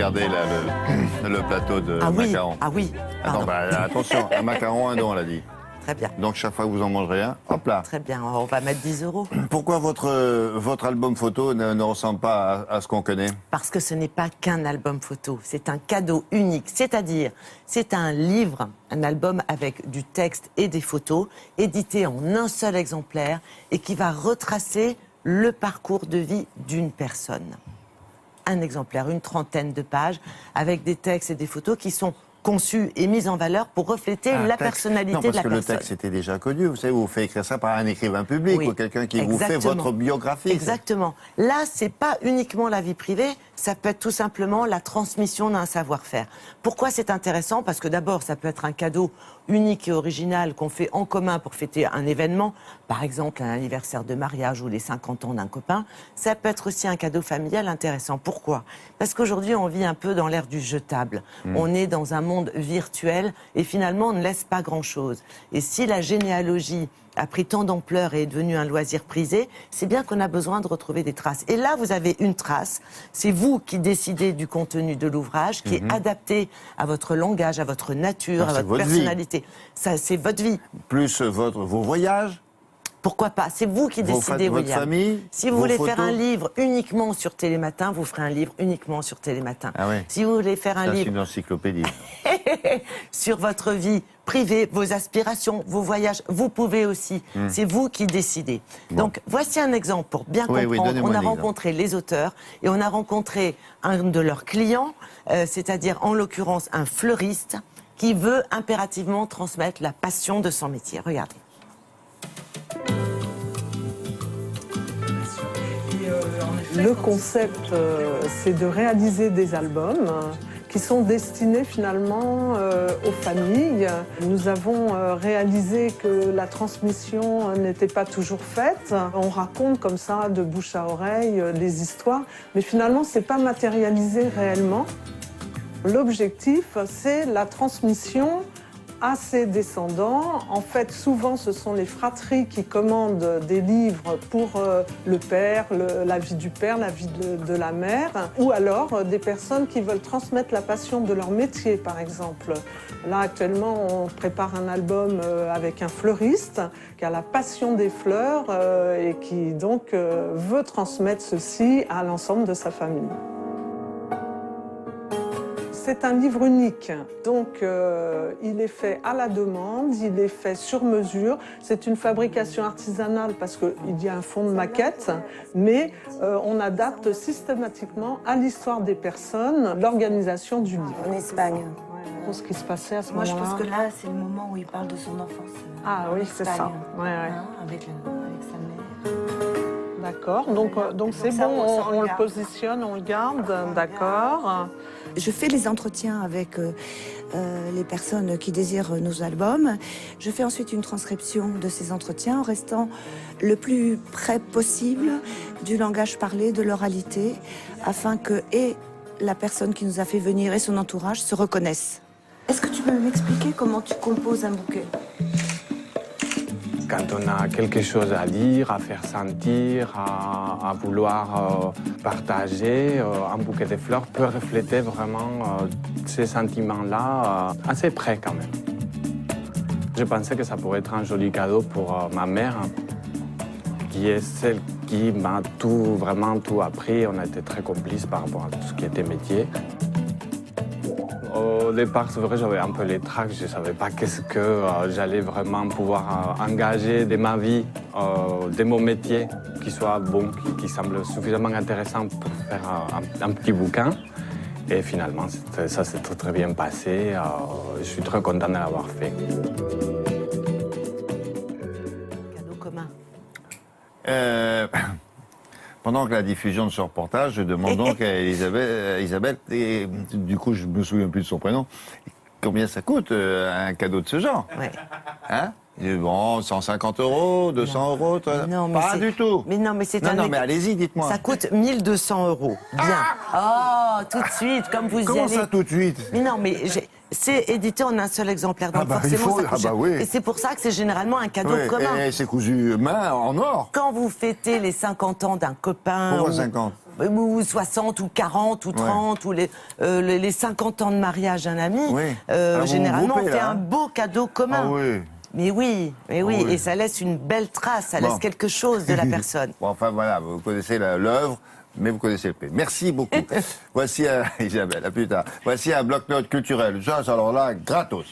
regardez là le plateau de macarons. Ah oui. Attends, attention, un macaron, un don, elle a dit. Très bien. Donc chaque fois que vous en mangerez un, hop là. Très bien, on va mettre 10 €. Pourquoi votre album photo ne ressemble pas à ce qu'on connaît? Parce que ce n'est pas qu'un album photo, c'est un cadeau unique. C'est-à-dire, c'est un livre, un album avec du texte et des photos, édité en un seul exemplaire et qui va retracer le parcours de vie d'une personne. Un exemplaire, une trentaine de pages, avec des textes et des photos qui sont conçus et mis en valeur pour refléter la personnalité de la personne. Non, parce que le texte était déjà connu. Vous savez, vous faites écrire ça par un écrivain public ou quelqu'un qui vous fait votre biographie. Exactement. Là, c'est pas uniquement la vie privée, ça peut être tout simplement la transmission d'un savoir-faire. Pourquoi c'est intéressant? Parce que d'abord, ça peut être un cadeau unique et original qu'on fait en commun pour fêter un événement, par exemple un anniversaire de mariage ou les 50 ans d'un copain. Ça peut être aussi un cadeau familial intéressant. Pourquoi? Parce qu'aujourd'hui, on vit un peu dans l'ère du jetable. On est dans un monde virtuel et finalement, on ne laisse pas grand-chose. Et si la généalogie a pris tant d'ampleur et est devenu un loisir prisé, c'est bien qu'on a besoin de retrouver des traces. Et là, vous avez une trace. C'est vous qui décidez du contenu de l'ouvrage, qui est adapté à votre langage, à votre nature, à votre personnalité. Ça, c'est votre vie. Plus vos voyages. Pourquoi pas? C'est vous qui décidez, votre William. famille, si vous voulez faire un livre uniquement sur Télématin, vous ferez un livre uniquement sur Télématin. Ah ouais. Si vous voulez faire un livre... C'est une encyclopédie. sur votre vie privée, vos aspirations, vos voyages, vous pouvez aussi. C'est vous qui décidez. Bon. Donc, voici un exemple pour bien comprendre. On a rencontré les auteurs et on a rencontré un de leurs clients, c'est-à-dire en l'occurrence un fleuriste qui veut impérativement transmettre la passion de son métier. Regardez. Le concept, c'est de réaliser des albums qui sont destinés finalement aux familles. Nous avons réalisé que la transmission n'était pas toujours faite. On raconte comme ça, de bouche à oreille, les histoires, mais finalement, c'est pas matérialisé réellement. L'objectif, c'est la transmission à ses descendants. En fait, souvent, ce sont les fratries qui commandent des livres pour le père, la vie du père, la vie de la mère, ou alors des personnes qui veulent transmettre la passion de leur métier, par exemple. Là, actuellement, on prépare un album avec un fleuriste qui a la passion des fleurs et qui, donc, veut transmettre ceci à l'ensemble de sa famille. C'est un livre unique, donc il est fait à la demande, il est fait sur mesure. C'est une fabrication artisanale parce qu'il y a un fond de maquette, mais on adapte systématiquement à l'histoire des personnes l'organisation du livre. En Espagne. Ce qui se passait à ce moment-là. Moi, je pense que là, c'est le moment où il parle de son enfance. Ah oui, c'est ça. Ouais. Hein, avec sa mère. D'accord, donc c'est bon, on le positionne, on le garde, d'accord. Je fais les entretiens avec les personnes qui désirent nos albums. Je fais ensuite une transcription de ces entretiens en restant le plus près possible du langage parlé, de l'oralité, afin que et la personne qui nous a fait venir et son entourage se reconnaissent. Est-ce que tu peux m'expliquer comment tu composes un bouquet ? Quand on a quelque chose à dire, à faire sentir, à vouloir partager, un bouquet de fleurs peut refléter vraiment ces sentiments-là assez près quand même. Je pensais que ça pourrait être un joli cadeau pour ma mère, qui est celle qui m'a vraiment tout appris. On a été très complices par rapport à tout ce qui était métier. Au départ, c'est vrai, j'avais un peu les tracs. Je ne savais pas qu'est-ce que j'allais vraiment pouvoir engager de ma vie, de mon métier, qui soit bon, qui semble suffisamment intéressant pour faire un petit bouquin. Et finalement, ça s'est très, très bien passé. Je suis très content de l'avoir fait. Cadeau commun. Pendant que la diffusion de ce reportage, je demande donc à Isabelle, et du coup je me souviens plus de son prénom, combien ça coûte un cadeau de ce genre? Ouais. Hein? Bon, 150 €, 200 €, Non, mais pas du tout. Mais non, mais c'est Non, mais allez-y, dites-moi. Ça coûte 1 200 €. Bien. Oh, tout de suite, comme vous y allez. Comment ça, tout de suite? Mais non, mais c'est édité en un seul exemplaire, donc forcément ça coûte cher. oui. Et c'est pour ça que c'est généralement un cadeau commun. Et c'est cousu main en or. Quand vous fêtez les 50 ans d'un copain... Pourquoi 50? ou 60 ou 40 ou 30 ou les 50 ans de mariage d'un ami, Oui. Alors, vous généralement groupez, on fait là, un beau cadeau commun. Ah oui. Mais oui, oui. et ça laisse une belle trace, ça Bon. laisse quelque chose de la personne. Bon, enfin voilà, vous connaissez l'œuvre, mais vous connaissez le prix. Merci beaucoup. Voici, Isabelle, à plus tard. Voici un bloc-notes culturel. Ça, alors là, gratos.